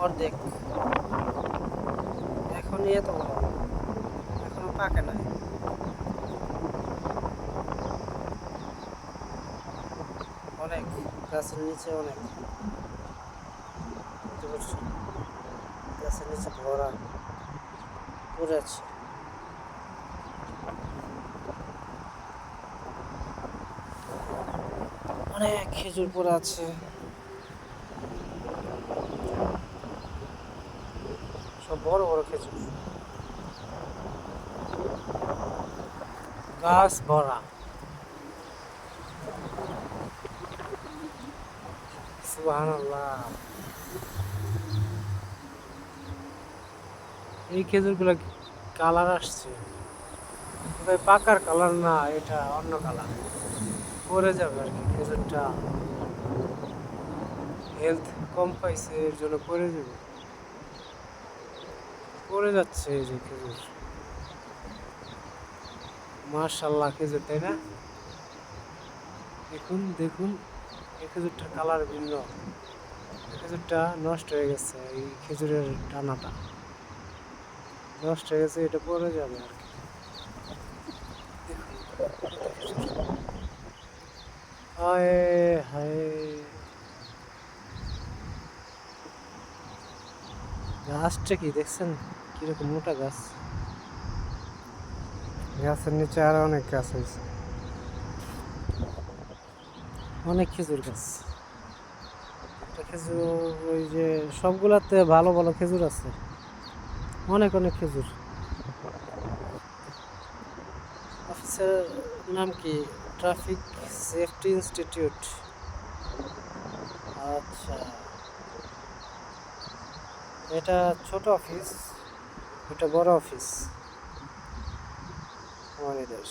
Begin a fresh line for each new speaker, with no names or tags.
অর্ধেক, এখনই এত বড়, এখনো পাকে নাই। অনেক গাছের নিচে, অনেক গাছের নিচে ভরা পড়ে আছে। অনেক খেজুর পড়ে আছে, সব বড় বড় খেজুর, গাছ ভরা। সুবহানাল্লাহ। এই খেজুরগুলো কালার আসছে, পাকার কালার না, এটা অন্য কালার। পরে যাবে আর কি, খেজুরটা হেলথ কম পাইছে এর জন্য পরে যাবে, পরে যাচ্ছে এই যে খেজুর। মাশাআল্লাহ খেজুর, তাই না? দেখুন দেখুন, এই খেজুরটার কালার ভিন্ন। খেজুরটা নষ্ট হয়ে গেছে, এই খেজুরের টানাটা নষ্ট হয়ে গেছে, এটা পরে যাবে আর কি। দেখুন কত খেজুর, হায় হায়। গাছটা কি দেখছেন, কিরকম মোটা গাছ। গাছের নিচে আরো অনেক গাছ হয়েছে, অনেক খেজুর গাছ। একটা খেজুর, ওই যে সবগুলাতে ভালো ভালো খেজুর আছে, অনেক অনেক খেজুর। অফিসের নাম কি? Traffic safety institute. আচ্ছা, এটা ছোট অফিস, এটা বড় অফিস আমাদের দেশ।